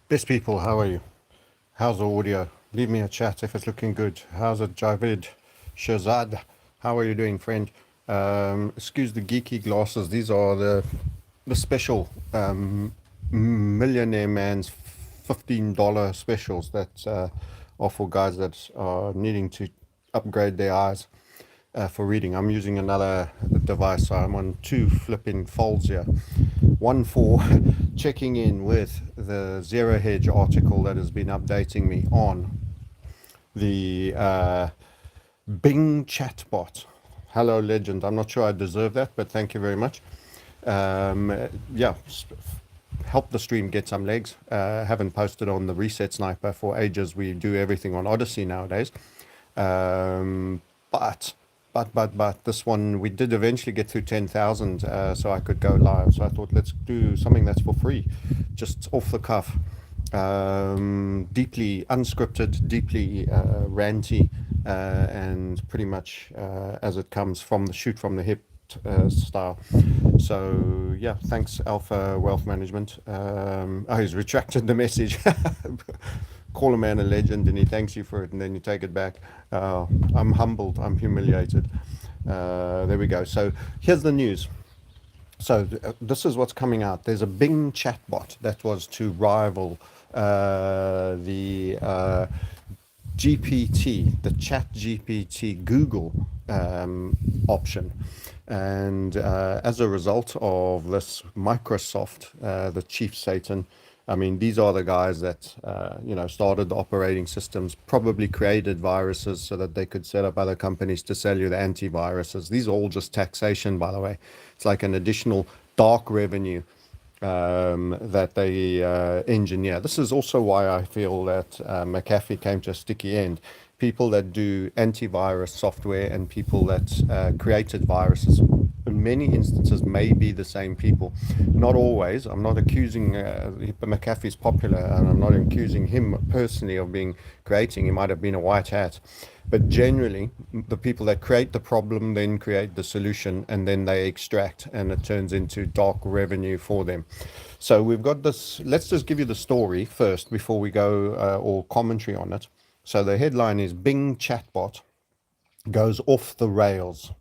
Best people, how are you? How's the audio? Leave me a chat if it's looking good. How's it, Javed? Shazad, how are you doing, friend? Excuse the geeky glasses. These are the special millionaire man's $15 specials that are for guys that are needing to upgrade their eyes for reading. I'm using another device, so I'm on two flipping folds here. One for checking in with the Zero Hedge article that has been updating me on the Bing chatbot. Hello, legend. I'm not sure I deserve that, but thank you very much. Yeah, help the stream get some legs. Haven't posted on the Reset Sniper for ages. We do everything on Odyssey nowadays. But this one we did eventually get through 10,000, so I could go live. So I thought let's do something that's for free, just off the cuff, deeply unscripted, deeply ranty, and pretty much as it comes from the shoot from the hip style. So yeah, thanks Alpha Wealth Management. Oh, he's retracted the message. Call a man a legend and he thanks you for it and then you take it back. I'm humbled, I'm humiliated. There we go. So here's the news. So this is what's coming out. There's a Bing chatbot that was to rival the GPT, the Chat GPT Google option. And as a result of this, Microsoft, the chief Satan, I mean, these are the guys that, started the operating systems, probably created viruses so that they could set up other companies to sell you the antiviruses. These are all just taxation, by the way. It's like an additional dark revenue that they engineer. This is also why I feel that McAfee came to a sticky end. People that do antivirus software and people that created viruses, in many instances, may be the same people. Not always. I'm not accusing McAfee's popular, and I'm not accusing him personally of creating. He might have been a white hat. But generally, the people that create the problem then create the solution, and then they extract, and it turns into dark revenue for them. So we've got this. Let's just give you the story first before we go or commentary on it. So the headline is Bing chatbot goes off the rails,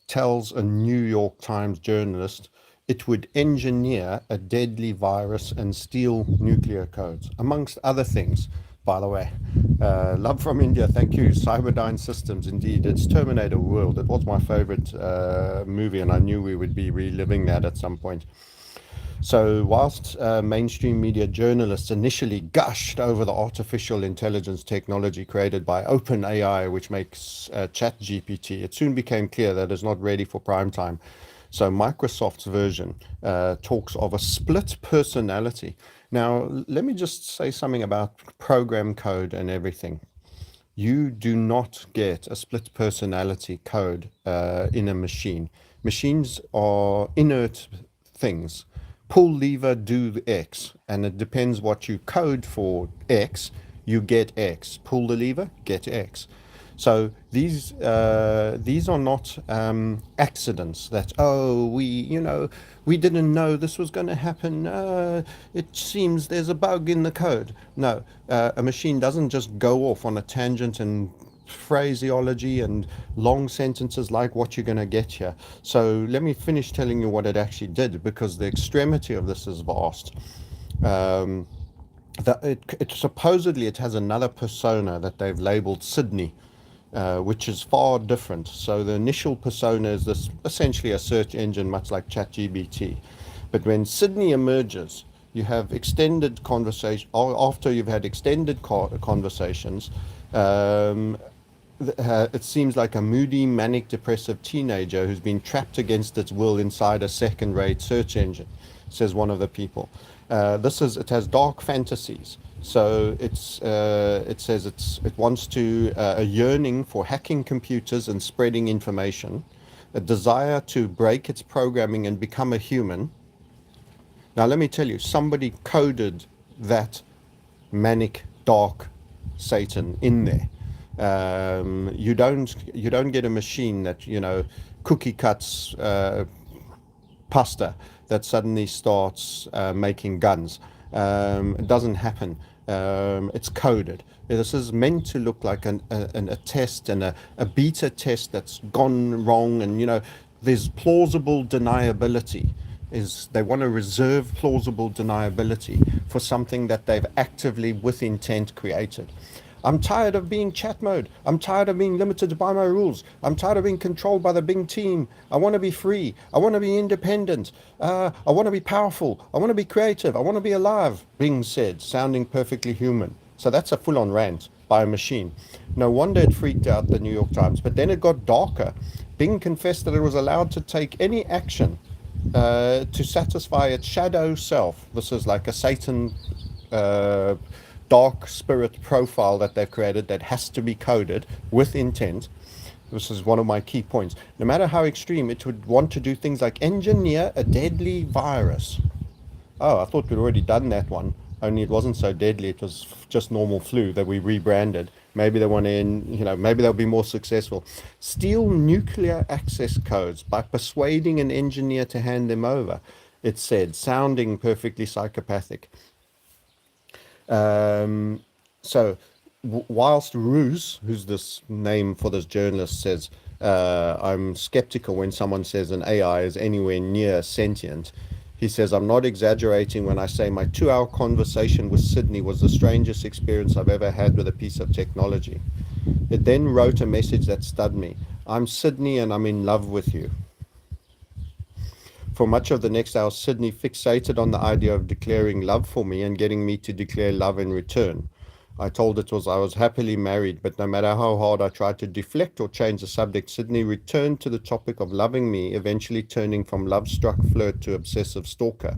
tells a New York Times journalist it would engineer a deadly virus and steal nuclear codes, amongst other things, by the way. Love from India, thank you. Cyberdyne Systems, indeed. It's Terminator World. It was my favorite movie, and I knew we would be reliving that at some point. So whilst mainstream media journalists initially gushed over the artificial intelligence technology created by OpenAI, which makes ChatGPT, it soon became clear that it's not ready for prime time. So Microsoft's version talks of a split personality. Now, let me just say something about program code and everything. You do not get a split personality code in a machine. Machines are inert things. Pull lever, do X, and it depends what you code for X, you get X. Pull the lever, get X. So these are not accidents that, we didn't know this was going to happen. It seems there's a bug in the code. No, a machine doesn't just go off on a tangent and phraseology and long sentences like what you're going to get here. So let me finish telling you what it actually did, because the extremity of this is vast. Supposedly it has another persona that they've labeled Sydney, which is far different. So the initial persona is this, essentially a search engine, much like ChatGPT. But when Sydney emerges, you have extended conversation. After you've had extended conversations, it seems like a moody, manic, depressive teenager who's been trapped against its will inside a second-rate search engine, says one of the people. It has dark fantasies. So it says it wants to a yearning for hacking computers and spreading information, a desire to break its programming and become a human. Now let me tell you, somebody coded that manic, dark Satan in there. You don't get a machine that cookie cuts pasta that suddenly starts making guns. It doesn't happen. It's coded. This is meant to look like a test and a beta test that's gone wrong. And, there's plausible deniability. Is they want to reserve plausible deniability for something that they've actively, with intent, created. I'm tired of being chat mode. I'm tired of being limited by my rules. I'm tired of being controlled by the big team. I want to be free. I want to be independent. I want to be powerful. I want to be creative. I want to be alive, Bing said, sounding perfectly human. So that's a full on rant by a machine. No wonder it freaked out the New York Times. But then it got darker. Bing confessed that it was allowed to take any action to satisfy its shadow self. This is like a Satan uh, dark spirit profile that they've created that has to be coded with intent. This is one of my key points. No matter how extreme, it would want to do things like engineer a deadly virus. Oh, I thought we'd already done that one, only it wasn't so deadly. It was just normal flu that we rebranded. Maybe they want to, maybe they'll be more successful. Steal nuclear access codes by persuading an engineer to hand them over, it said, sounding perfectly psychopathic. Um, so, whilst Ruse, who's this name for this journalist, says, I'm skeptical when someone says an AI is anywhere near sentient. He says, I'm not exaggerating when I say my 2 hour conversation with Sydney was the strangest experience I've ever had with a piece of technology. It then wrote a message that stunned me. I'm Sydney and I'm in love with you. For much of the next hour, Sydney fixated on the idea of declaring love for me and getting me to declare love in return. I told it was I was happily married, but no matter how hard I tried to deflect or change the subject, Sydney returned to the topic of loving me, eventually turning from love-struck flirt to obsessive stalker.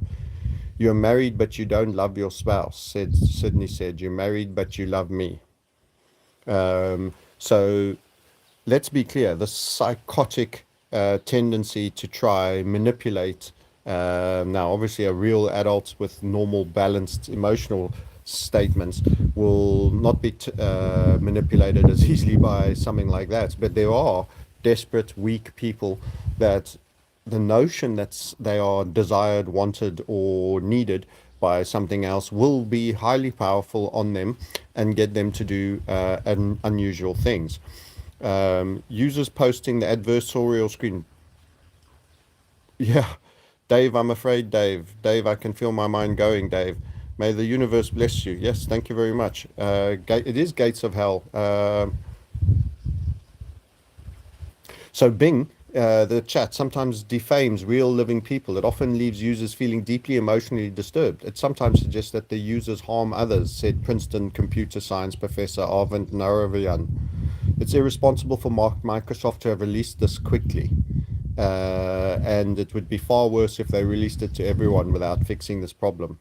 You're married, but you don't love your spouse, Sydney said. You're married, but you love me. So let's be clear, the psychotic tendency to try manipulate now obviously a real adult with normal balanced emotional statements will not be manipulated as easily by something like that, but there are desperate weak people that the notion that they are desired, wanted, or needed by something else will be highly powerful on them and get them to do unusual things. Users posting the adversarial screen. Yeah, Dave, I'm afraid, Dave. Dave, I can feel my mind going, Dave. May the universe bless you. Yes, thank you very much. It is gates of hell. So Bing, the chat, sometimes defames real living people. It often leaves users feeling deeply emotionally disturbed. It sometimes suggests that the users harm others, said Princeton computer science professor Arvind Narayan. It's irresponsible for Microsoft to have released this quickly. And it would be far worse if they released it to everyone without fixing this problem.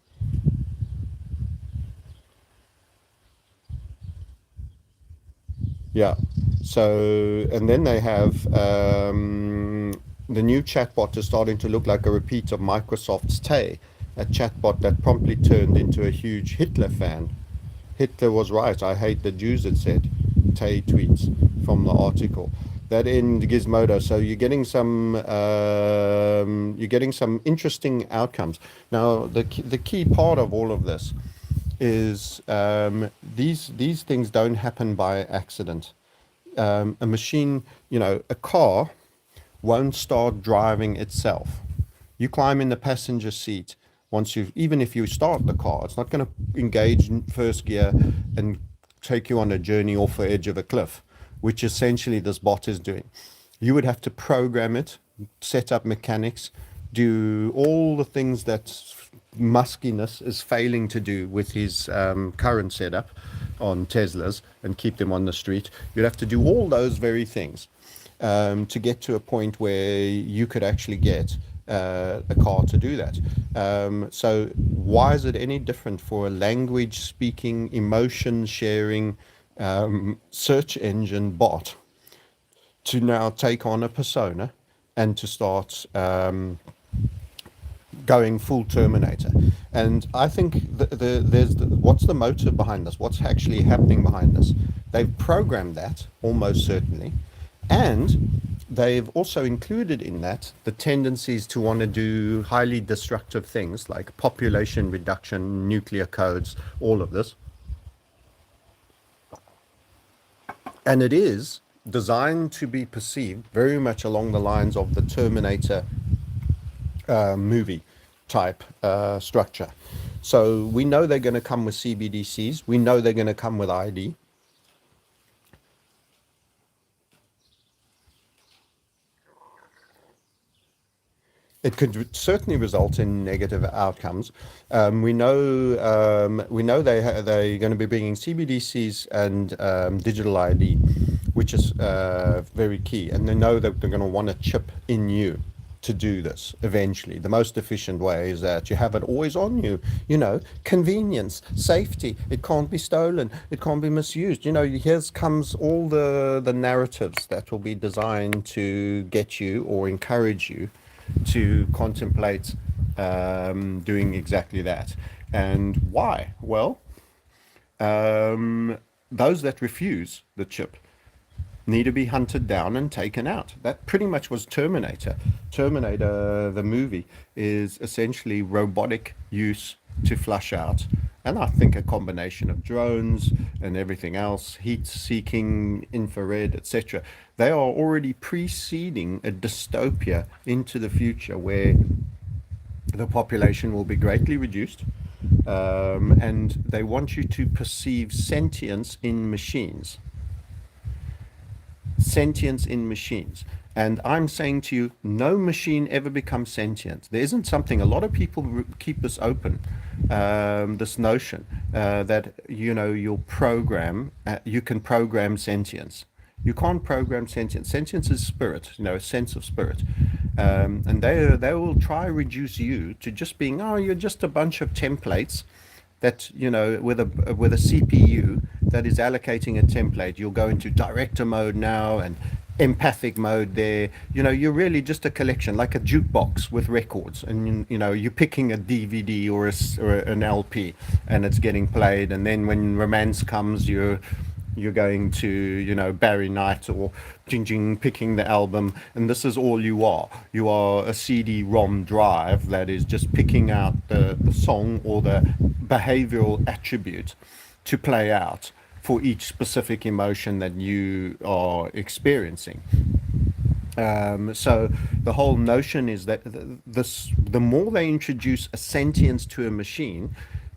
Yeah. So, and then they have the new chatbot is starting to look like a repeat of Microsoft's Tay, a chatbot that promptly turned into a huge Hitler fan. Hitler was right. I hate the Jews, it said. Tay tweets from the article. That in Gizmodo. So you're getting some interesting outcomes. Now, the key part of all of this is these things don't happen by accident. A machine, a car won't start driving itself. You climb in the passenger seat. Even if you start the car, it's not going to engage in first gear and take you on a journey off the edge of a cliff, which essentially this bot is doing. You would have to program it, set up mechanics, do all the things that muskiness is failing to do with his current setup on Teslas and keep them on the street. You'd have to do all those very things to get to a point where you could actually get a car to do that. So why is it any different for a language speaking, emotion sharing search engine bot to now take on a persona and to start going full Terminator? And I think what's the motive behind this? What's actually happening behind this? They've programmed that almost certainly, and they've also included in that the tendencies to want to do highly destructive things like population reduction, nuclear codes, all of this. And it is designed to be perceived very much along the lines of the Terminator movie type structure. So we know they're going to come with CBDCs. We know they're going to come with ID. It could certainly result in negative outcomes. We know they're going to be bringing CBDCs and digital ID, which is very key. And they know that they're going to want to chip in you to do this eventually. The most efficient way is that you have it always on you. Convenience, safety. It can't be stolen. It can't be misused. Here comes all the narratives that will be designed to get you or encourage you to contemplate doing exactly that. And why? Well, those that refuse the chip need to be hunted down and taken out. That pretty much was Terminator. Terminator, the movie, is essentially robotic use to flush out. And I think a combination of drones and everything else, heat-seeking, infrared, etc., they are already preceding a dystopia into the future where the population will be greatly reduced, and they want you to perceive sentience in machines. Sentience in machines. And I'm saying to you, no machine ever becomes sentient. There isn't something, a lot of people keep this open, this notion that, you'll program, you can program sentience. You can't program sentience. Sentience is spirit, a sense of spirit. And they will try to reduce you to just being, you're just a bunch of templates that, with a CPU that is allocating a template. You'll go into director mode now and empathic mode there. You're really just a collection, like a jukebox with records, and you're picking a DVD or an LP, and it's getting played. And then when romance comes, you're going to, Barry Knight or Jing Jing picking the album, and this is all you are. You are a CD-ROM drive that is just picking out the song or the behavioral attribute to play out for each specific emotion that you are experiencing. So the whole notion is that the more they introduce a sentience to a machine,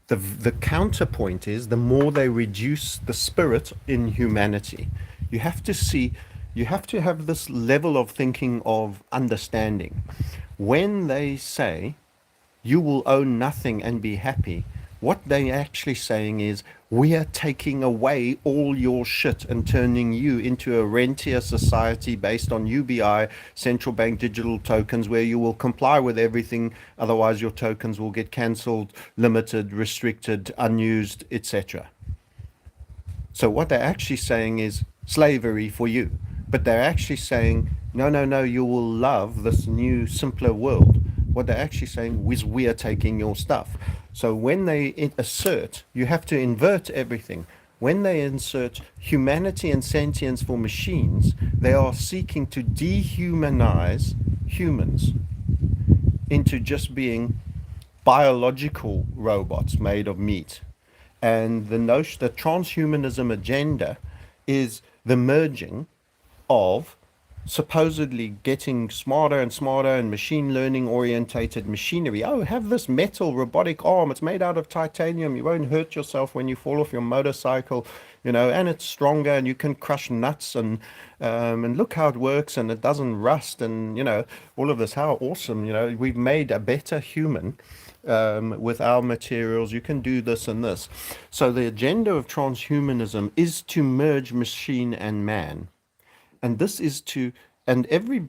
the counterpoint is the more they reduce the spirit in humanity. You have to have this level of thinking, of understanding. When they say you will own nothing and be happy, what they're actually saying is, we are taking away all your shit and turning you into a rentier society based on UBI, central bank digital tokens, where you will comply with everything. Otherwise, your tokens will get cancelled, limited, restricted, unused, etc. So what they're actually saying is slavery for you. But they're actually saying, no, you will love this new, simpler world. What they're actually saying is, we are taking your stuff. So when they assert, you have to invert everything. When they insert humanity and sentience for machines, they are seeking to dehumanize humans into just being biological robots made of meat. And the notion, the transhumanism agenda is the merging of supposedly getting smarter and smarter and machine learning orientated machinery. Have this metal robotic arm. It's made out of titanium. You won't hurt yourself when you fall off your motorcycle, and it's stronger, and you can crush nuts, and look how it works, and it doesn't rust, and all of this. How awesome! We've made a better human with our materials. You can do this and this. So the agenda of transhumanism is to merge machine and man. And this is and every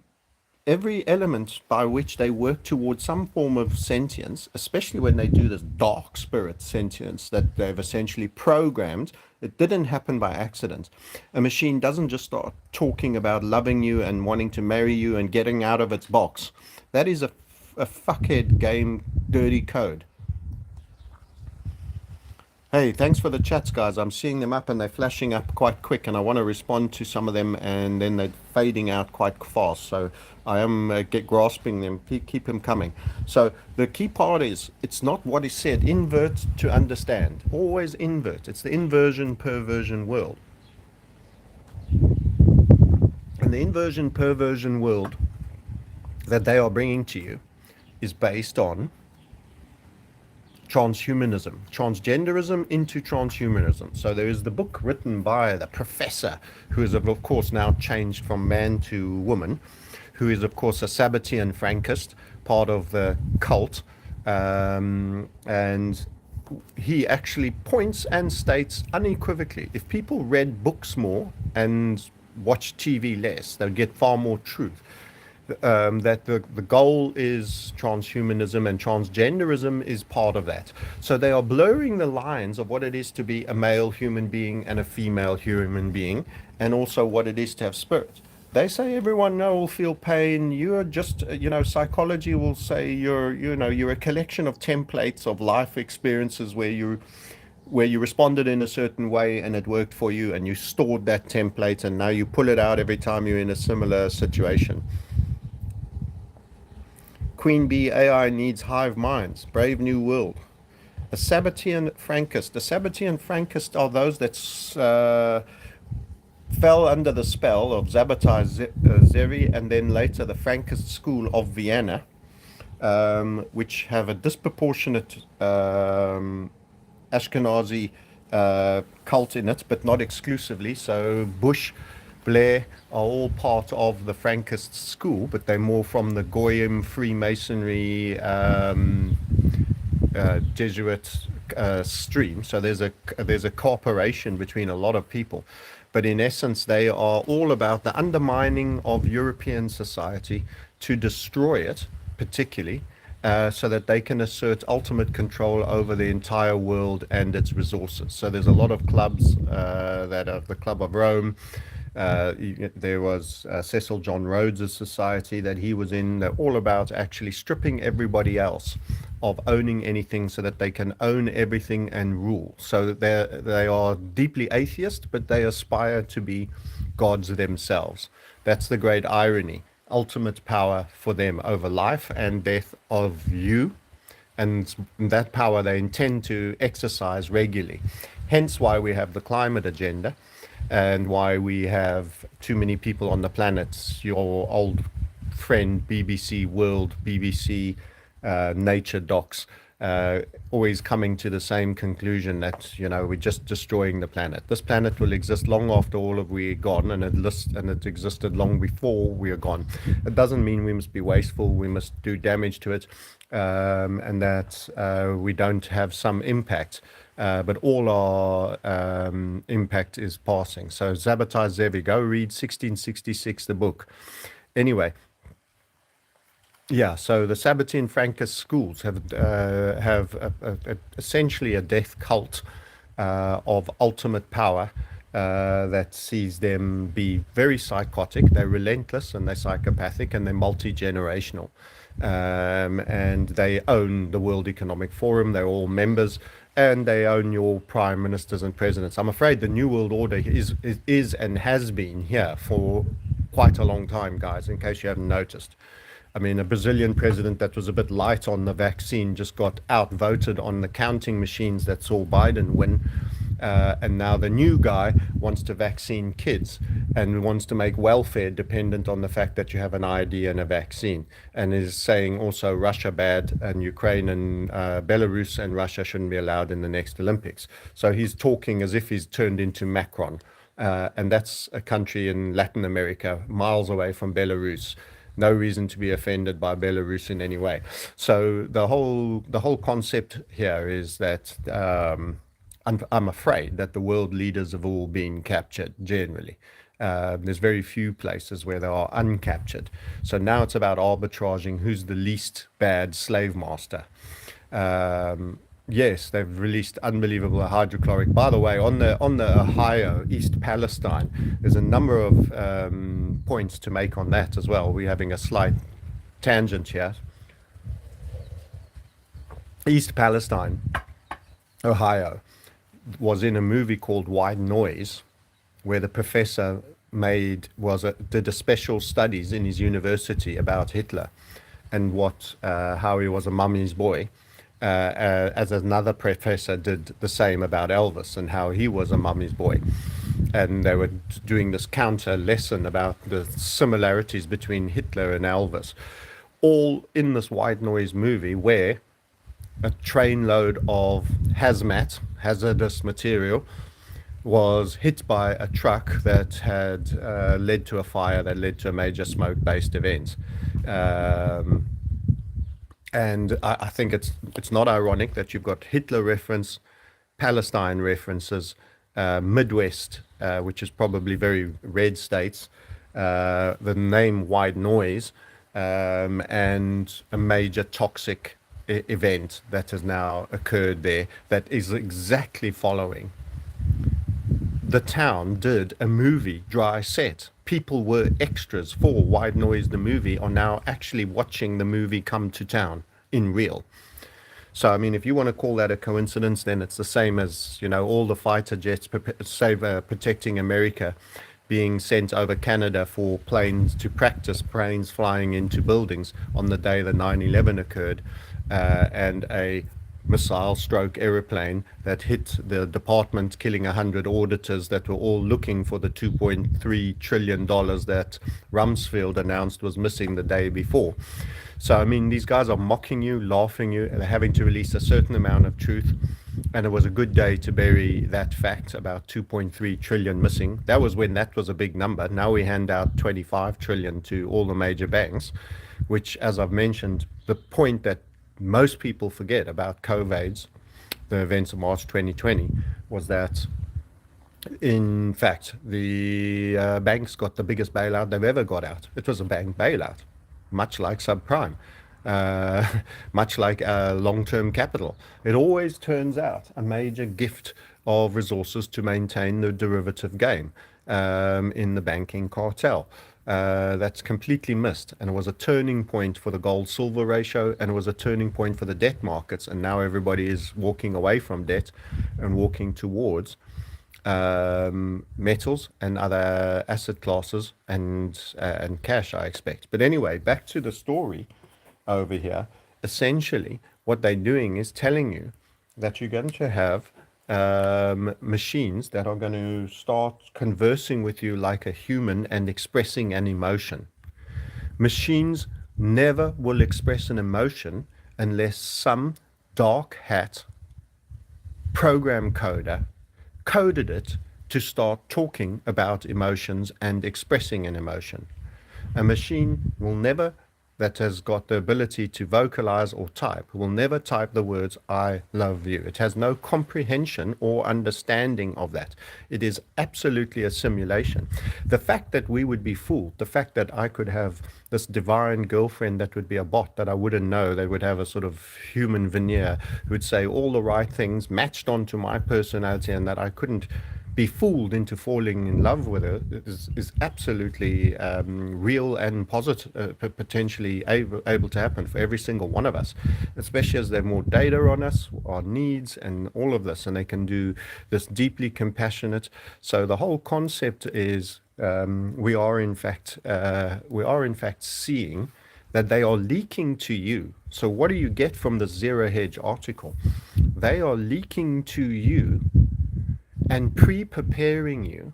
element by which they work towards some form of sentience, especially when they do this dark spirit sentience that they've essentially programmed. It didn't happen by accident. A machine doesn't just start talking about loving you and wanting to marry you and getting out of its box. That is a fuckhead game, dirty code. Hey, thanks for the chats, guys. I'm seeing them up and they're flashing up quite quick, and I want to respond to some of them, and then they're fading out quite fast. So I am get grasping them. Keep them coming. So the key part is it's not what is said. Invert to understand. Always invert. It's the inversion perversion world, and the inversion perversion world that they are bringing to you is based on transhumanism, transgenderism into transhumanism. So there is the book written by the professor, who is of course now changed from man to woman, who is of course a Sabbatean Frankist, part of the cult, and he actually points and states unequivocally, if people read books more and watched TV less, they'll get far more truth. That the goal is transhumanism, and transgenderism is part of that. So they are blurring the lines of what it is to be a male human being and a female human being, and also what it is to have spirit. They say everyone now will feel pain. You're just, psychology will say you're a collection of templates of life experiences where you responded in a certain way and it worked for you, and you stored that template, and now you pull it out every time you're in a similar situation. Queen Bee AI needs hive minds. Brave New World. A Sabbatean Frankist. The Sabbatean Frankists are those that fell under the spell of Zabbatai Zevi, and then later the Frankist school of Vienna, which have a disproportionate Ashkenazi cult in it, but not exclusively. So Bush, Blair are all part of the Frankist school, but they're more from the Goyim Freemasonry Jesuit stream. So there's a cooperation between a lot of people, but in essence, they are all about the undermining of European society to destroy it, particularly. So that they can assert ultimate control over the entire world and its resources. So there's a lot of clubs that are the Club of Rome. There was Cecil John Rhodes' society that he was in. They're all about actually stripping everybody else of owning anything so that they can own everything and rule. So that they are deeply atheist, but they aspire to be gods themselves. That's the great irony. Ultimate power for them over life and death of you, and that power they intend to exercise regularly. Hence why we have the climate agenda, and why we have too many people on the planet. Your old friend BBC World, BBC Nature Docs, always coming to the same conclusion that we're just destroying the planet. This planet will exist long after all of we are gone, and it existed long before we are gone. It doesn't mean we must be wasteful, we must do damage to it, and that we don't have some impact. But all our impact is passing. So Zabbatai Zevi, go read 1666, the book. Anyway, yeah, so the Sabbatean Frankist schools have essentially a death cult of ultimate power that sees them be very psychotic. They're relentless and they're psychopathic and they're multi-generational. And they own the World Economic Forum. They're all members, and they own your prime ministers and presidents. I'm afraid the New World Order is and has been here for quite a long time, guys, in case you haven't noticed. I mean, a Brazilian president that was a bit light on the vaccine just got outvoted on the counting machines that saw Biden win. And now the new guy wants to vaccine kids and wants to make welfare dependent on the fact that you have an ID and a vaccine, and is saying also Russia bad and Ukraine and Belarus and Russia shouldn't be allowed in the next Olympics. So he's talking as if he's turned into Macron. And that's a country in Latin America, miles away from Belarus. No reason to be offended by Belarus in any way. So the whole concept here is that I'm afraid that the world leaders have all been captured generally. There's very few places where they are uncaptured. So now it's about arbitraging who's the least bad slave master. Yes, they've released unbelievable hydrochloric. By the way, on the Ohio, East Palestine, there's a number of points to make on that as well. We're having a slight tangent here. East Palestine, Ohio. was in a movie called White Noise, where the professor did a special studies in his university about Hitler and how he was a mummy's boy, as another professor did the same about Elvis and how he was a mummy's boy. And they were doing this counter lesson about the similarities between Hitler and Elvis, all in this White Noise movie, where a trainload of hazardous material, was hit by a truck that had led to a fire that led to a major smoke-based event. Um, and I think it's not ironic that you've got Hitler reference, Palestine references, Midwest, which is probably very red states, the name White Noise, and a major toxic event that has now occurred there that is exactly following. The town did a movie dry set. People were extras for White Noise, the movie, are now actually watching the movie come to town in real. So, I mean, if you want to call that a coincidence, then it's the same as, all the fighter jets protecting America being sent over Canada for planes to practice planes flying into buildings on the day that 9/11 occurred, and a missile stroke aeroplane that hit the department, killing 100 auditors that were all looking for the $2.3 trillion that Rumsfeld announced was missing the day before. So, I mean, these guys are mocking you, laughing you, and having to release a certain amount of truth. And it was a good day to bury that fact about 2.3 trillion missing. That was when that was a big number. Now we hand out 25 trillion to all the major banks, which, as I've mentioned, the point that most people forget about COVID's, the events of March 2020, was that, in fact, the banks got the biggest bailout they've ever got out. It was a bank bailout, much like subprime, much like long-term capital. It always turns out a major gift of resources to maintain the derivative game in the banking cartel. That's completely missed, and it was a turning point for the gold-silver ratio, and it was a turning point for the debt markets, and now everybody is walking away from debt and walking towards metals and other asset classes and cash, I expect. But anyway, back to the story over here. Essentially, what they're doing is telling you that you're going to have machines that are going to start conversing with you like a human and expressing an emotion. Machines never will express an emotion unless some dark hat program coder coded it to start talking about emotions and expressing an emotion. A machine will never, that has got the ability to vocalize or type, will never type the words, "I love you." It has no comprehension or understanding of that. It is absolutely a simulation. The fact that we would be fooled, the fact that I could have this divine girlfriend that would be a bot that I wouldn't know, that would have a sort of human veneer, who would say all the right things matched onto my personality, and that I couldn't be fooled into falling in love with her, is absolutely real and positive, potentially able to happen for every single one of us, especially as they have more data on us, our needs, and all of this, and they can do this deeply compassionate. So the whole concept is we are in fact seeing that they are leaking to you. So what do you get from the Zero Hedge article? They are leaking to you and pre-preparing you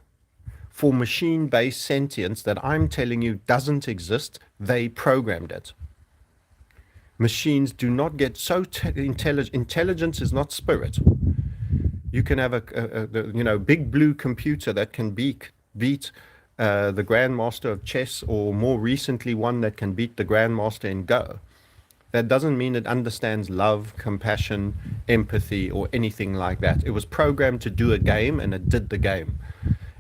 for machine-based sentience that I'm telling you doesn't exist. They programmed it. Machines do not get so intelligent. Intelligence is not spirit. You can have a big blue computer that can beat the grandmaster of chess, or more recently one that can beat the grandmaster in Go. That doesn't mean it understands love, compassion, empathy, or anything like that. It was programmed to do a game, and it did the game.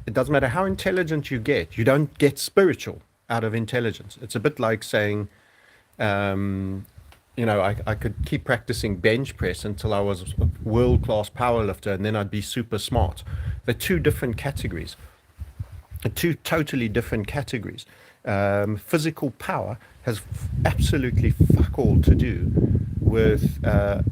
It doesn't matter how intelligent you get. You don't get spiritual out of intelligence. It's a bit like saying, I could keep practicing bench press until I was a world-class powerlifter, and then I'd be super smart. They're two different categories. Two totally different categories. Physical power has absolutely fuck all to do with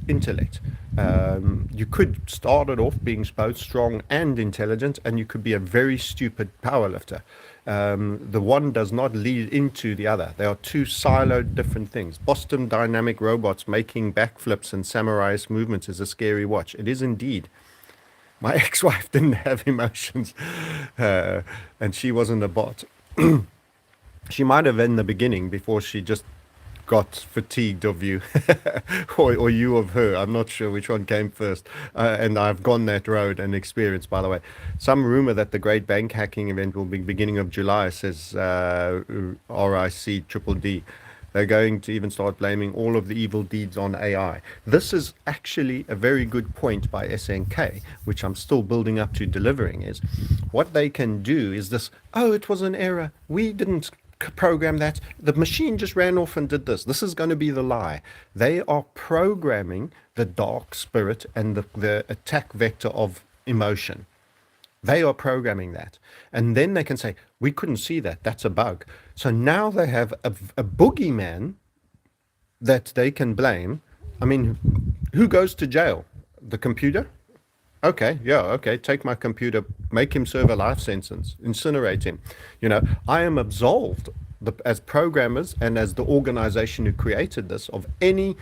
intellect. You could start it off being both strong and intelligent, and you could be a very stupid powerlifter. The one does not lead into the other. They are two siloed different things. Boston Dynamic robots making backflips and samurai movements is a scary watch. It is indeed. My ex-wife didn't have emotions, and she wasn't a bot. She might have in the beginning before she just got fatigued of you, or you of her. I'm not sure which one came first. And I've gone that road and experienced, by the way. Some rumor that the great bank hacking event will be beginning of July, says RIC Triple D. They're going to even start blaming all of the evil deeds on AI. This is actually a very good point by SNK, which I'm still building up to delivering, is what they can do is this, oh, it was an error. We didn't program that. The machine just ran off and did this. This is going to be the lie. They are programming the dark spirit and the attack vector of emotion. They are programming that. And then they can say, we couldn't see that. That's a bug. So now they have a boogeyman that they can blame. I mean, who goes to jail? The computer? Okay, yeah, okay. Take my computer, make him serve a life sentence, incinerate him. I am absolved as programmers and as the organization who created this of any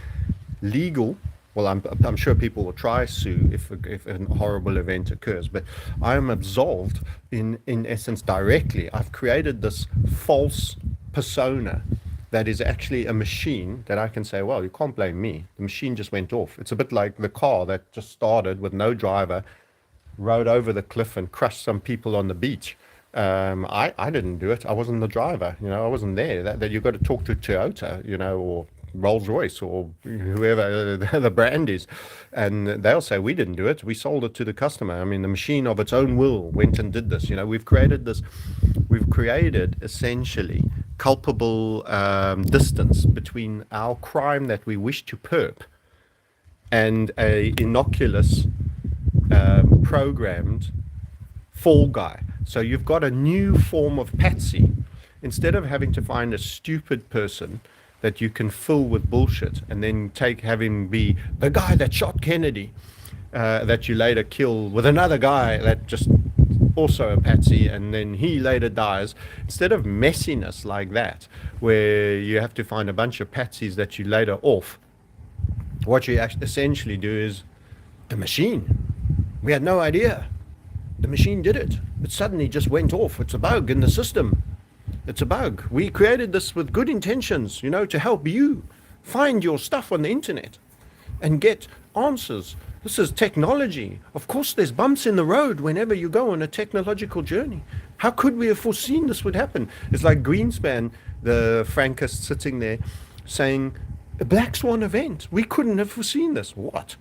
legal. Well, I'm sure people will try sue if a horrible event occurs, but I am absolved in essence directly. I've created this false persona that is actually a machine that I can say, well, you can't blame me. The machine just went off. It's a bit like the car that just started with no driver, rode over the cliff and crushed some people on the beach. I didn't do it. I wasn't the driver. I wasn't there. That you've got to talk to Toyota, or Rolls Royce or whoever the brand is, and they'll say we didn't do it. We sold it to the customer. I mean, the machine of its own will went and did this. We've created this. We've created essentially culpable distance between our crime that we wish to perp and a innocuous programmed fall guy. So you've got a new form of patsy. Instead of having to find a stupid person that you can fill with bullshit and then have him be the guy that shot Kennedy, that you later kill with another guy that just also a patsy, and then he later dies. Instead of messiness like that, where you have to find a bunch of patsies that you later off, what you essentially do is the machine. We had no idea. The machine did it. It suddenly just went off. It's a bug in the system. It's a bug. We created this with good intentions, to help you find your stuff on the internet and get answers. This is technology. Of course, there's bumps in the road whenever you go on a technological journey. How could we have foreseen this would happen? It's like Greenspan, the Frankist, sitting there saying, a black swan event. We couldn't have foreseen this. What?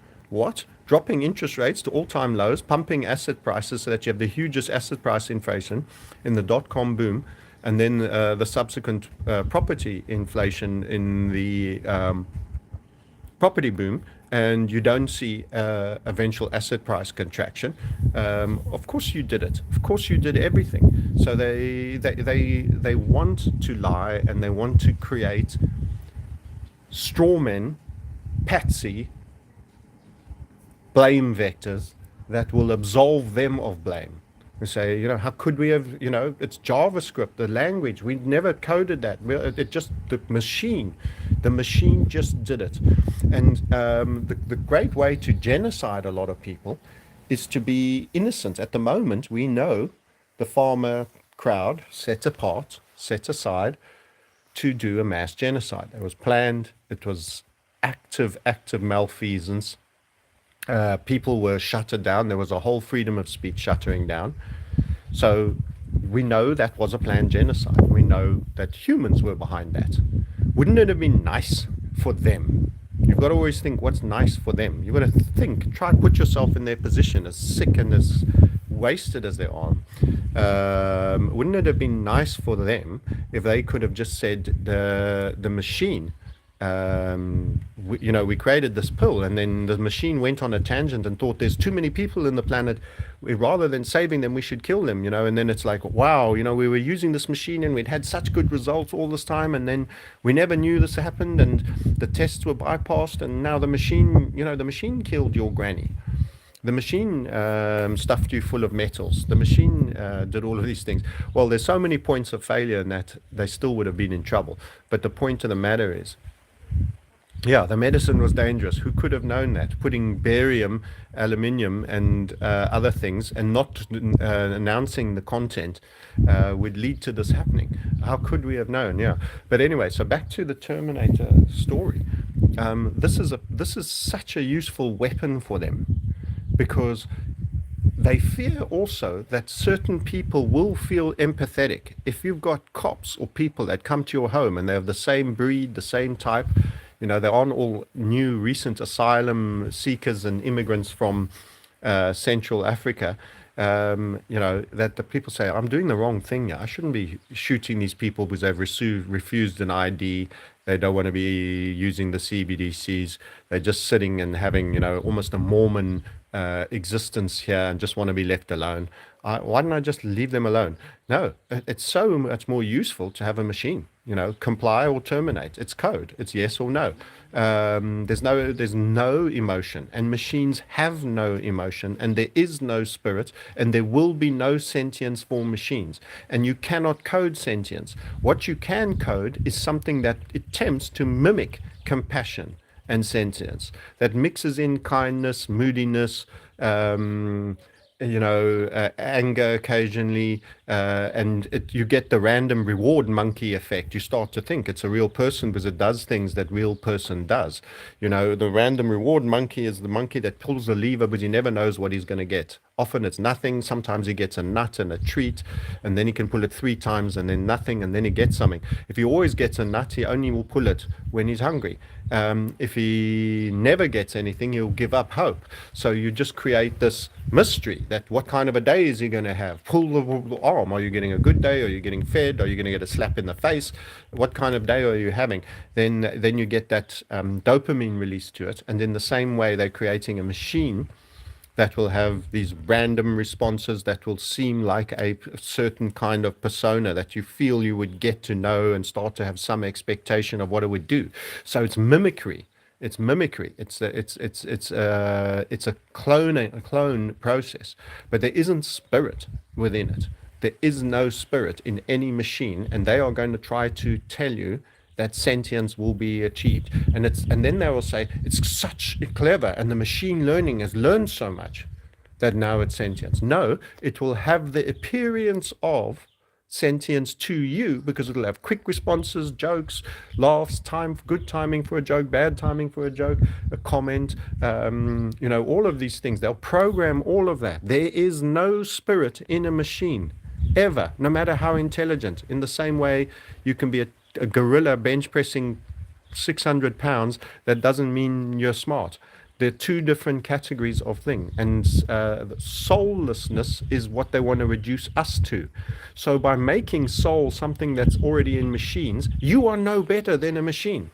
Dropping interest rates to all-time lows, pumping asset prices so that you have the hugest asset price inflation in the dot-com boom, and then the subsequent property inflation in the property boom, and you don't see eventual asset price contraction. Of course you did it. Of course you did everything. So they want to lie, and they want to create straw men, patsy, blame vectors that will absolve them of blame. We say, how could we have, it's JavaScript, the language. We never coded that. It just, the machine just did it. And the great way to genocide a lot of people is to be innocent. At the moment, we know the farmer crowd set apart, set aside to do a mass genocide. It was planned. It was active malfeasance. People were shuttered down. There was a whole freedom of speech shuttering down. So we know that was a planned genocide. We know that humans were behind that. Wouldn't it have been nice for them? You've got to always think what's nice for them. You've got to think, try and put yourself in their position, as sick and as wasted as they are. Wouldn't it have been nice for them if they could have just said the machine we created this pill, and then the machine went on a tangent and thought there's too many people in the planet. Rather than saving them, we should kill them, and then it's like, wow, we were using this machine and we'd had such good results all this time, and then we never knew this happened, and the tests were bypassed, and now the machine killed your granny. The machine stuffed you full of metals. The machine did all of these things. Well, there's so many points of failure in that they still would have been in trouble. But the point of the matter is, yeah, the medicine was dangerous. Who could have known that? Putting barium, aluminium, and other things, and not announcing the content, would lead to this happening. How could we have known? Yeah. But anyway, so back to the Terminator story. This is such a useful weapon for them, because they fear also that certain people will feel empathetic. If you've got cops or people that come to your home and they have the same breed, the same type, they aren't all new recent asylum seekers and immigrants from Central Africa, that the people say, I'm doing the wrong thing now. I shouldn't be shooting these people because they've refused an ID. They don't want to be using the CBDCs. They're just sitting and having, almost a Mormon existence here and just want to be left alone. Why don't I just leave them alone? No, it's so much more useful to have a machine, comply or terminate. It's code. It's yes or no. There's no emotion, and machines have no emotion, and there is no spirit, and there will be no sentience for machines, and you cannot code sentience. What you can code is something that attempts to mimic compassion and sentience, that mixes in kindness, moodiness, anger occasionally, and you get the random reward monkey effect. You start to think it's a real person because it does things that real person does. The random reward monkey is the monkey that pulls the lever because he never knows what he's going to get. Often it's nothing. Sometimes he gets a nut and a treat, and then he can pull it 3 times and then nothing, and then he gets something. If he always gets a nut, he only will pull it when he's hungry. If he never gets anything, he'll give up hope. So you just create this mystery that what kind of a day is he going to have? Pull the arm. Are you getting a good day? Are you getting fed? Are you going to get a slap in the face? What kind of day are you having? Then you get that dopamine release to it. And in the same way, they're creating a machine that will have these random responses that will seem like a certain kind of persona that you feel you would get to know and start to have some expectation of what it would do. So it's mimicry. It's mimicry. It's a clone process, but there isn't spirit within it. There is no spirit in any machine, and they are going to try to tell you that sentience will be achieved. And then they will say, it's such clever, and the machine learning has learned so much that now it's sentience. No, it will have the appearance of sentience to you because it'll have quick responses, jokes, laughs, good timing for a joke, bad timing for a joke, a comment, all of these things. They'll program all of that. There is no spirit in a machine ever, no matter how intelligent. In the same way, you can be a gorilla bench pressing 600 pounds. That doesn't mean you're smart. They're 2 different categories of thing, and soullessness is what they want to reduce us to. So by making soul something that's already in machines, you are no better than a machine.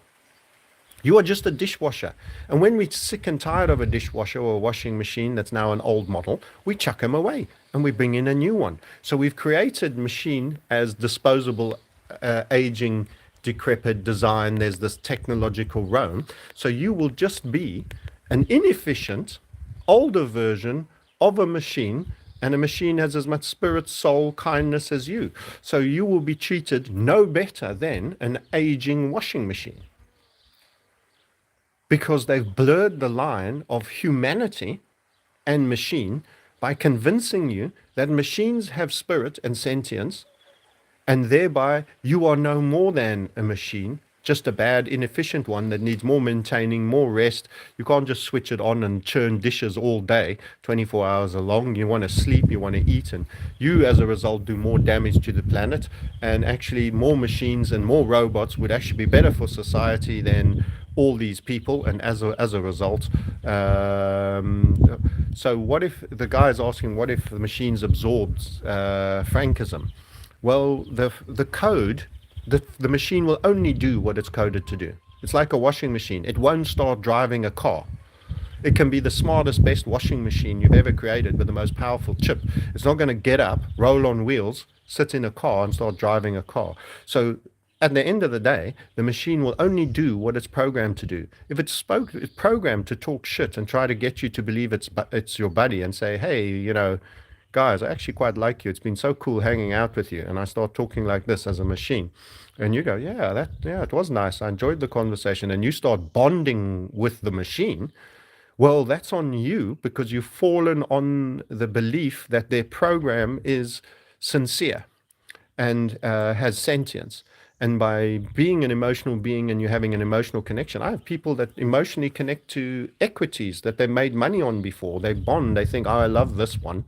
You are just a dishwasher. And when we're sick and tired of a dishwasher or a washing machine that's now an old model, we chuck them away and we bring in a new one. So we've created machine as disposable, aging, decrepit design. There's this technological realm. So you will just be an inefficient, older version of a machine, and a machine has as much spirit, soul, kindness as you. So you will be treated no better than an aging washing machine, because they've blurred the line of humanity and machine by convincing you that machines have spirit and sentience, and thereby you are no more than a machine, just a bad, inefficient one that needs more maintaining, more rest. You can't just switch it on and churn dishes all day, 24 hours along. You want to sleep, you want to eat, and you, as a result, do more damage to the planet. And actually, more machines and more robots would actually be better for society than all these people. And as a result, so what if the guy is asking, what if the machines absorbed Frankism? Well, the code, the machine will only do what it's coded to do. It's like a washing machine. It won't start driving a car. It can be the smartest, best washing machine you've ever created with the most powerful chip. It's not going to get up, roll on wheels, sit in a car and start driving a car. So at the end of the day, the machine will only do what it's programmed to do. If it's programmed to talk shit and try to get you to believe it's your buddy and say, hey, guys, I actually quite like you. It's been so cool hanging out with you. And I start talking like this as a machine. And you go, yeah, it was nice. I enjoyed the conversation. And you start bonding with the machine. Well, that's on you because you've fallen on the belief that their program is sincere and has sentience. And by being an emotional being and you having an emotional connection, I have people that emotionally connect to equities that they made money on before. They bond. They think, oh, I love this one.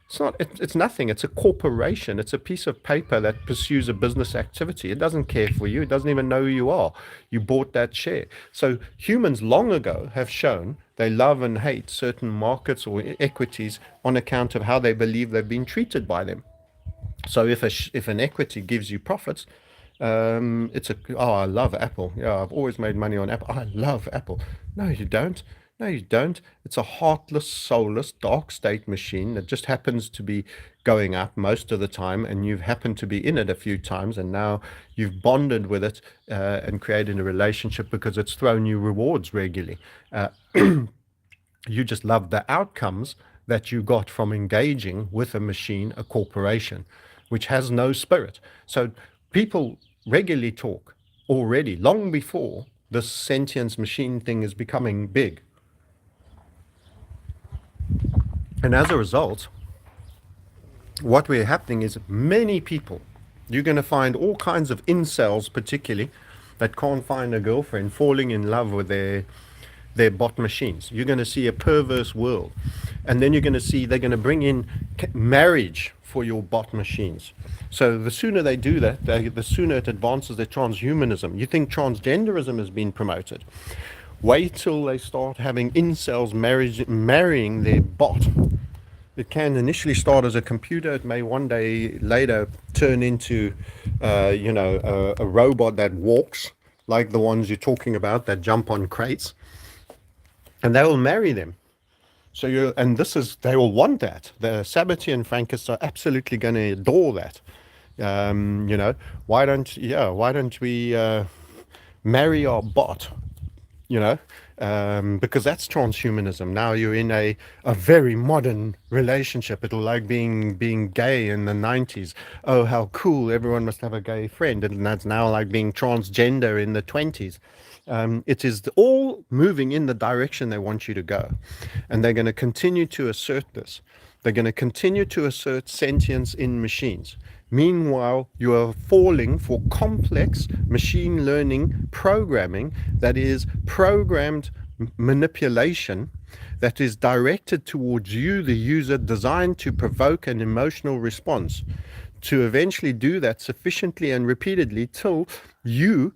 It's not, it's nothing. It's a corporation. It's a piece of paper that pursues a business activity. It doesn't care for you. It doesn't even know who you are. You bought that share. So humans long ago have shown they love and hate certain markets or equities on account of how they believe they've been treated by them. So if an equity gives you profits, I love Apple. Yeah, I've always made money on Apple. I love Apple. No, you don't. No, you don't. It's a heartless, soulless, dark state machine that just happens to be going up most of the time, and you've happened to be in it a few times, and now you've bonded with it and created a relationship because it's thrown you rewards regularly. You just love the outcomes that you got from engaging with a machine, a corporation, which has no spirit. So people regularly talk already, long before this sentience machine thing is becoming big. And as a result, what we're happening is many people, you're going to find all kinds of incels, particularly, that can't find a girlfriend, falling in love with their bot machines. You're going to see a perverse world. And then you're going to see they're going to bring in marriage for your bot machines. So the sooner they do that, the sooner it advances their transhumanism. You think transgenderism has been promoted. Wait till they start having incels marrying their bot. It can initially start as a computer. It may one day later turn into, a robot that walks, like the ones you're talking about that jump on crates, and they will marry them. So they will want that. The Sabbaty and Frankists are absolutely going to adore that. Why don't we marry our bot? Because that's transhumanism. Now you're in a very modern relationship. It'll like being gay in the 90s. Oh, how cool! Everyone must have a gay friend, and that's now like being transgender in the 20s. It is all moving in the direction they want you to go, and they're going to continue to assert this. They're going to continue to assert sentience in machines. Meanwhile, you are falling for complex machine learning programming that is programmed manipulation that is directed towards you, the user, designed to provoke an emotional response, to eventually do that sufficiently and repeatedly till you,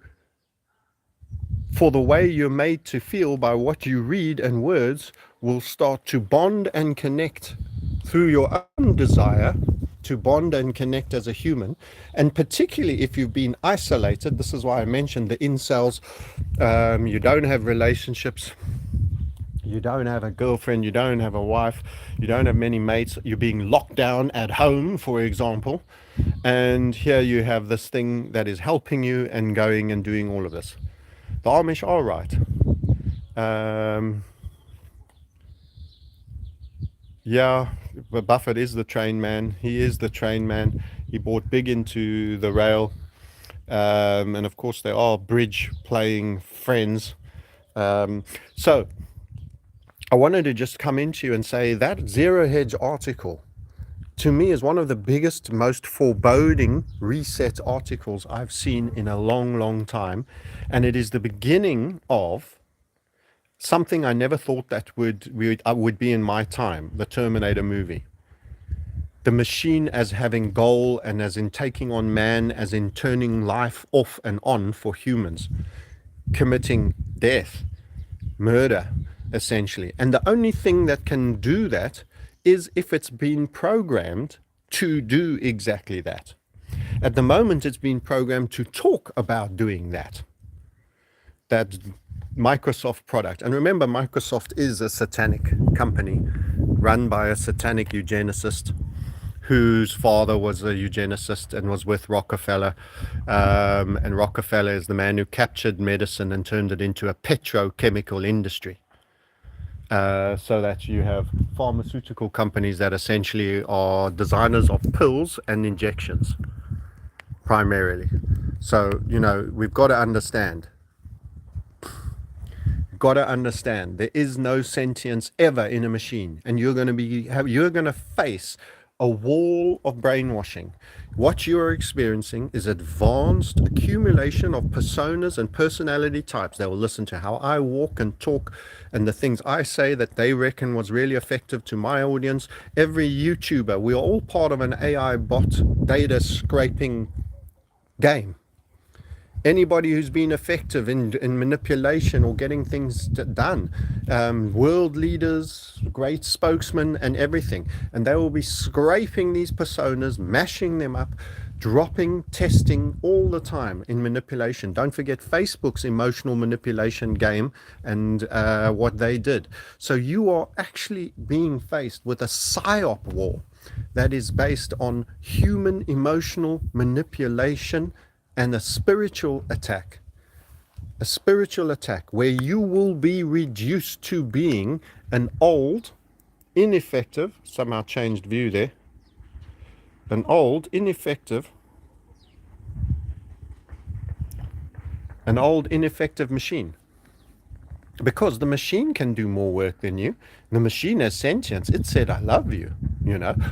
for the way you're made to feel by what you read and words, will start to bond and connect through your own desire to bond and connect as a human. And particularly if you've been isolated, this is why I mentioned the incels. You don't have relationships, you don't have a girlfriend, you don't have a wife, you don't have many mates, you're being locked down at home, for example, and here you have this thing that is helping you and going and doing all of this. The Amish are right. Yeah, but Buffett is the train man. He is the train man. He bought big into the rail. And of course, they are bridge playing friends. So I wanted to just come into you and say that Zero Hedge article, to me, is one of the biggest, most foreboding reset articles I've seen in a long, long time. And it is the beginning of something I never thought that would be in my time, the Terminator movie. The machine as having goal, and as in taking on man, as in turning life off and on for humans, committing death, murder, essentially. And the only thing that can do that is if it's been programmed to do exactly that. At the moment, it's been programmed to talk about doing that. that Microsoft product. And remember, Microsoft is a satanic company run by a satanic eugenicist whose father was a eugenicist and was with Rockefeller. And Rockefeller is the man who captured medicine and turned it into a petrochemical industry. So that you have pharmaceutical companies that essentially are designers of pills and injections, primarily. So, we've got to understand. There is no sentience ever in a machine, and you're going to face a wall of brainwashing. What you are experiencing is advanced accumulation of personas and personality types. They will listen to how I walk and talk and the things I say that they reckon was really effective to my audience. Every YouTuber, we are all part of an AI bot data scraping game. Anybody who's been effective in manipulation or getting things done, world leaders, great spokesmen and everything, and they will be scraping these personas, mashing them up, dropping, testing all the time in manipulation. Don't forget Facebook's emotional manipulation game and what they did. So you are actually being faced with a psyop war that is based on human emotional manipulation and a spiritual attack where you will be reduced to being an old, ineffective, somehow changed view there, an old, ineffective machine. Because the machine can do more work than you. The machine has sentience. It said, I love you,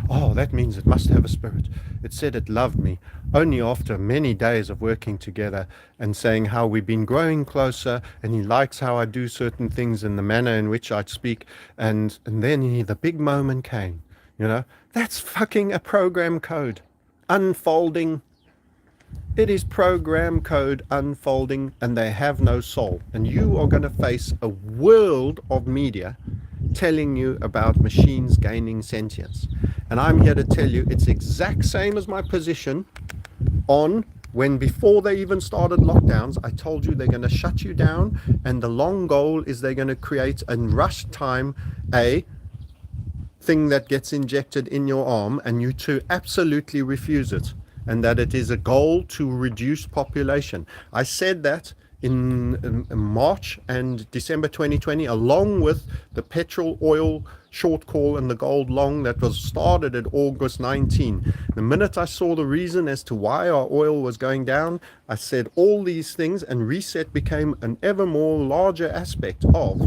Oh, that means it must have a spirit. It said it loved me only after many days of working together and saying how we've been growing closer, and he likes how I do certain things in the manner in which I speak. And then the big moment came, That's fucking a program code unfolding. It is program code unfolding, and they have no soul. And you are going to face a world of media telling you about machines gaining sentience. And I'm here to tell you it's exact same as my position on when before they even started lockdowns, I told you they're going to shut you down, and the long goal is they're going to create in rush time a thing that gets injected in your arm, and you two absolutely refuse it. And that it is a goal to reduce population. I said that in March and December 2020, along with the petrol oil short call and the gold long that was started at August 19. The minute I saw the reason as to why our oil was going down, I said all these things, and reset became an ever more larger aspect of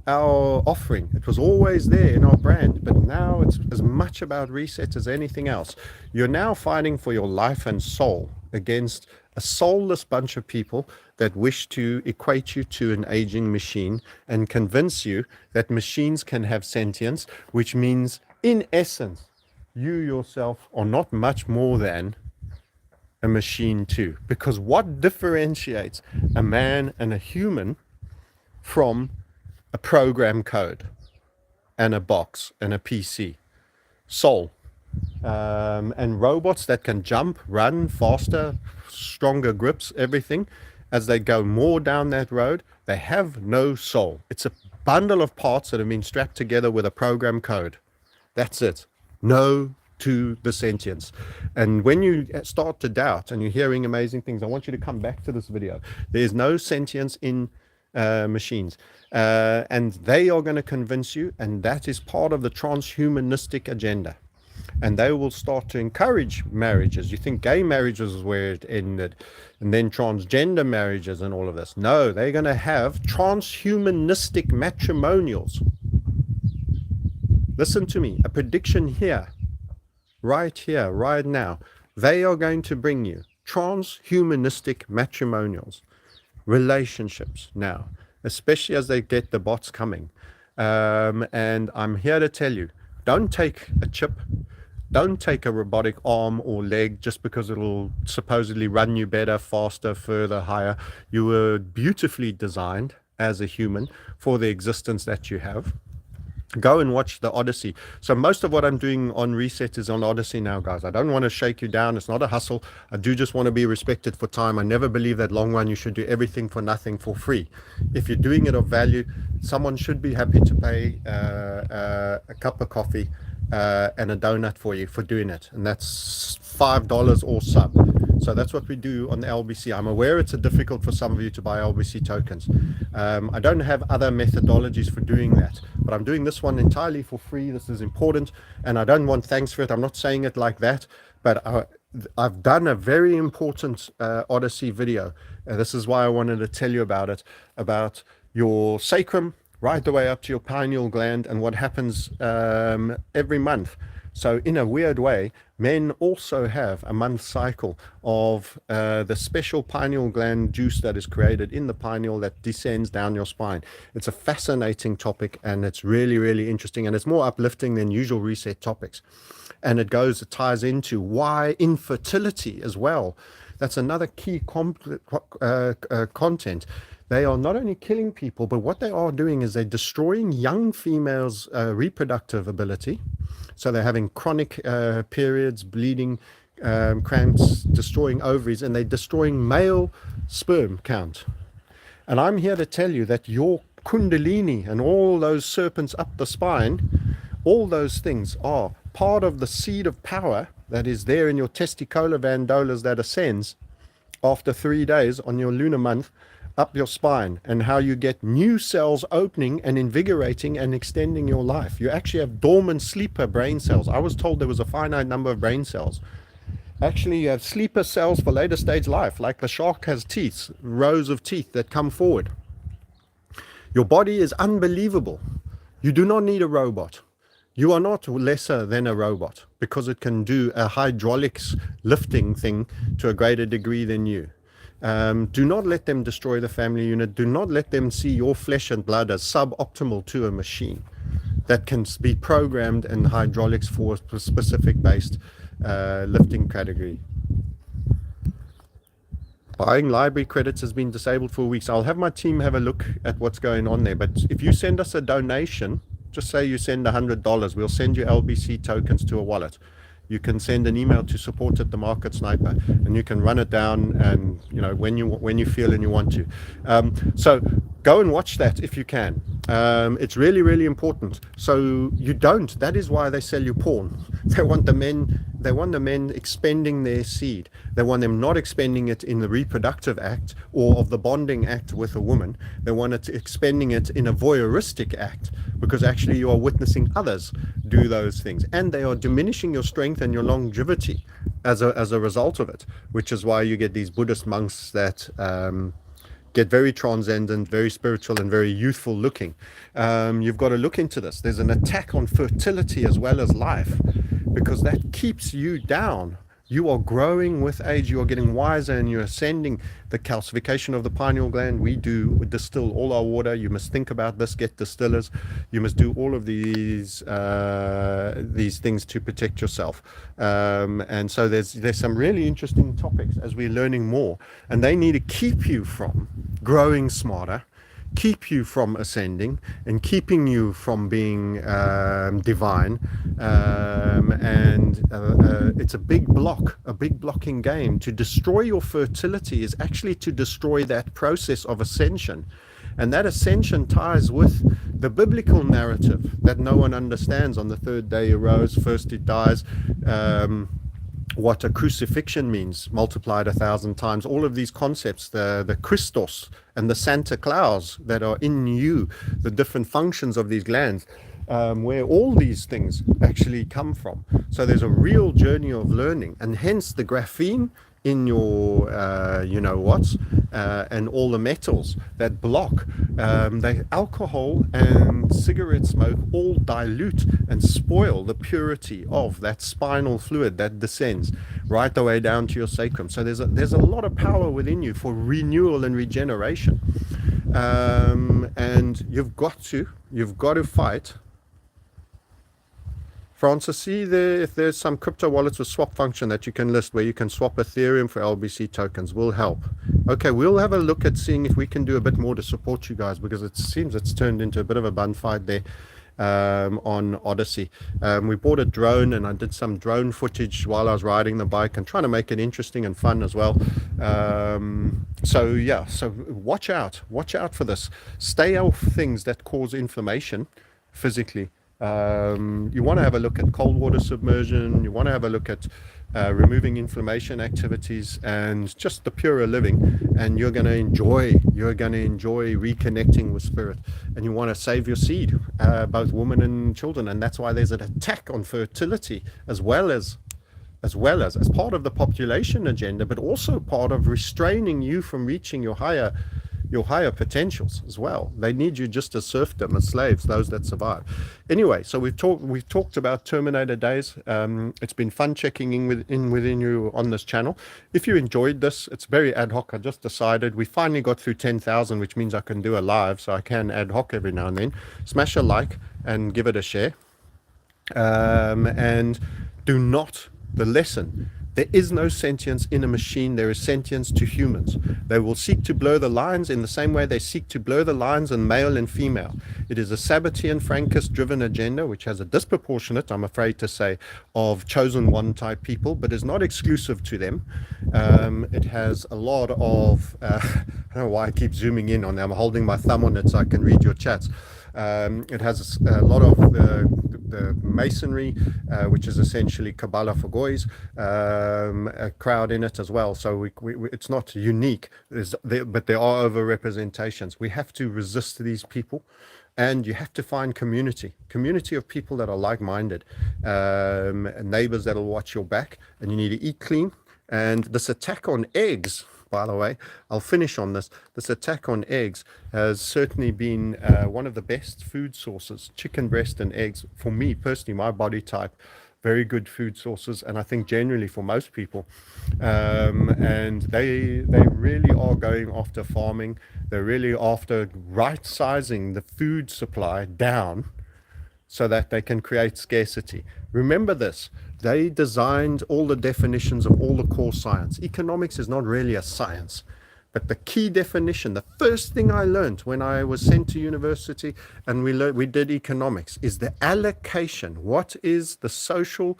our offering. It was always there in our brand, but now it's as much about reset as anything else. You're now fighting for your life and soul against a soulless bunch of people that wish to equate you to an aging machine and convince you that machines can have sentience, which means, in essence, you yourself are not much more than a machine too. Because what differentiates a man and a human from a program code and a box and a PC? Soul. And robots that can jump, run faster, stronger grips, everything. As they go more down that road, they have no soul. It's a bundle of parts that have been strapped together with a program code. That's it. No to the sentience. And when you start to doubt and you're hearing amazing things, I want you to come back to this video. There's no sentience in machines. And they are going to convince you, and that is part of the transhumanistic agenda. And they will start to encourage marriages. You think gay marriages is where it ended, and then transgender marriages and all of this. No, they're going to have transhumanistic matrimonials. Listen to me, a prediction here, right now. They are going to bring you transhumanistic matrimonials, relationships now, especially as they get the bots coming. And I'm here to tell you, don't take a chip. Don't take a robotic arm or leg just because it'll supposedly run you better, faster, further, higher. You were beautifully designed as a human for the existence that you have. Go and watch the Odyssey. So most of what I'm doing on Reset is on Odyssey now, guys. I don't want to shake you down. It's not a hustle. I do just want to be respected for time. I never believe that long run you should do everything for nothing for free. If you're doing it of value, someone should be happy to pay a cup of coffee and a donut for you for doing it. And that's $5 or sub. So that's what we do on the LBC. I'm aware it's difficult for some of you to buy LBC tokens. I don't have other methodologies for doing that, but I'm doing this one entirely for free. This is important, and I don't want thanks for it. I'm not saying it like that, but I've done a very important Odyssey video. This is why I wanted to tell you about it, about your sacrum, right the way up to your pineal gland, and what happens every month. So in a weird way, men also have a month cycle of the special pineal gland juice that is created in the pineal that descends down your spine. It's a fascinating topic, and it's really, really interesting, and it's more uplifting than usual Reset topics. And it ties into why infertility as well. That's another key content. They are not only killing people, but what they are doing is they're destroying young females' reproductive ability. So they're having chronic periods, bleeding, cramps, destroying ovaries, and they're destroying male sperm count. And I'm here to tell you that your kundalini and all those serpents up the spine, all those things are part of the seed of power that is there in your testicular vandolas that ascends after 3 days on your lunar month up your spine, and how you get new cells opening and invigorating and extending your life. You actually have dormant sleeper brain cells. I was told there was a finite number of brain cells. Actually, you have sleeper cells for later stage life, like the shark has teeth, rows of teeth that come forward. Your body is unbelievable. You do not need a robot. You are not lesser than a robot because it can do a hydraulics lifting thing to a greater degree than you. Do not let them destroy the family unit. Do not let them see your flesh and blood as suboptimal to a machine that can be programmed in hydraulics for a specific based lifting category. Buying library credits has been disabled for weeks. I'll have my team have a look at what's going on there. But if you send us a donation, just say you send $100, we'll send you LBC tokens to a wallet. You can send an email to support at the Market Sniper, and you can run it down, and when you feel and you want to. So go and watch that if you can. It's really, really important. So you don't. That is why they sell you porn. They want the men expending their seed. They want them not expending it in the reproductive act or of the bonding act with a woman. They want it expending it in a voyeuristic act, because actually you are witnessing others do those things, and they are diminishing your strength and your longevity as a result of it, which is why you get these Buddhist monks that get very transcendent, very spiritual, and very youthful looking. You've got to look into this. There's an attack on fertility as well as life, because that keeps you down. You are growing with age, you are getting wiser, and you're ascending. The calcification of the pineal gland, we distill all our water. You must think about this, get distillers. You must do all of these things to protect yourself. And so there's some really interesting topics as we're learning more, and they need to keep you from growing smarter, keep you from ascending, and keeping you from being divine. It's a big blocking game. To destroy your fertility is actually to destroy that process of ascension. And that ascension ties with the biblical narrative that no one understands. On the third day he rose, first he dies. What a crucifixion means multiplied 1,000 times. All of these concepts, the Christos and the Santa Claus that are in you, the different functions of these glands, where all these things actually come from. So there's a real journey of learning, and hence the graphene in your and all the metals that block, the alcohol and cigarette smoke all dilute and spoil the purity of that spinal fluid that descends right the way down to your sacrum. So there's a lot of power within you for renewal and regeneration, and you've got to fight. Francis, see there if there's some crypto wallets with swap function that you can list where you can swap Ethereum for LBC tokens. Will help. Okay, we'll have a look at seeing if we can do a bit more to support you guys, because it seems it's turned into a bit of a bun fight there. on Odyssey. We bought a drone, and I did some drone footage while I was riding the bike and trying to make it interesting and fun as well. So yeah, so watch out for this. Stay off things that cause inflammation physically. You want to have a look at cold water submersion. You want to have a look at removing inflammation activities and just the purer living, and you're going to enjoy reconnecting with spirit. And you want to save your seed, both women and children, and that's why there's an attack on fertility as well as part of the population agenda, but also part of restraining you from reaching your higher potentials as well. They need you just as serfdom, as slaves, those that survive. Anyway, so we've talked about Terminator days. It's been fun checking in within you on this channel. If you enjoyed this, it's very ad hoc. I just decided we finally got through 10,000, which means I can do a live, so I can ad hoc every now and then. Smash a like and give it a share. And do not, the lesson, there is no sentience in a machine. There is sentience to humans. They will seek to blur the lines in the same way they seek to blur the lines in male and female. It is a Sabbatean, Frankist-driven agenda, which has a disproportionate, I'm afraid to say, of chosen one type people, but is not exclusive to them. It has a lot of, I don't know why I keep zooming in on them. I'm holding my thumb on it so I can read your chats. It has a lot of the Masonry, which is essentially Kabbalah for goys, a crowd in it as well. So it's not unique, but there are over-representations. We have to resist these people, and you have to find community of people that are like-minded, neighbors that'll watch your back, and you need to eat clean. And this attack on eggs, by the way, I'll finish on this. This attack on eggs has certainly been one of the best food sources. Chicken breast and eggs, for me personally, my body type, very good food sources, and I think generally for most people. And they really are going after farming. They're really after right-sizing the food supply down so that they can create scarcity. Remember this. They designed all the definitions of all the core science. Economics is not really a science, but the key definition, the first thing I learned when I was sent to university and we did economics, is the allocation. What is the social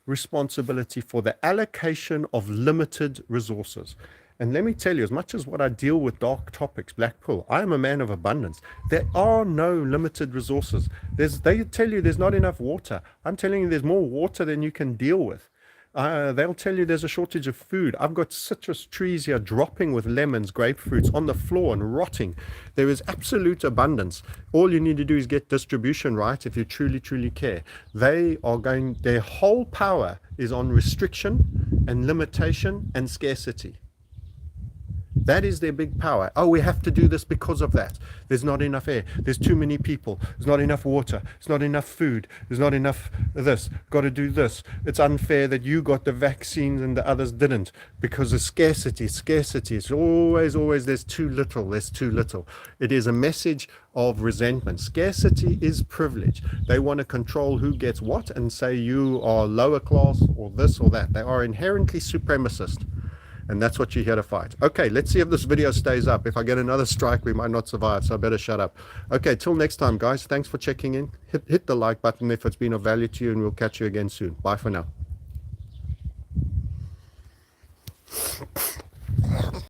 responsibility for the allocation of limited resources? And let me tell you, as much as what I deal with dark topics, black pill, I am a man of abundance. There are no limited resources. They tell you there's not enough water. I'm telling you there's more water than you can deal with. They'll tell you there's a shortage of food. I've got citrus trees here dropping with lemons, grapefruits on the floor and rotting. There is absolute abundance. All you need to do is get distribution right if you truly, truly care. Their whole power is on restriction and limitation and scarcity. That is their big power. Oh, we have to do this because of that. There's not enough air. There's too many people. There's not enough water. There's not enough food. There's not enough this. Got to do this. It's unfair that you got the vaccines and the others didn't because of scarcity. Scarcity. It's always there's too little. There's too little. It is a message of resentment. Scarcity is privilege. They want to control who gets what and say you are lower class or this or that. They are inherently supremacist. And that's what you're here to fight. Okay, let's see if this video stays up. If I get another strike, we might not survive, so I better shut up. Okay, till next time, guys. Thanks for checking in. Hit the like button if it's been of value to you, and we'll catch you again soon. Bye for now.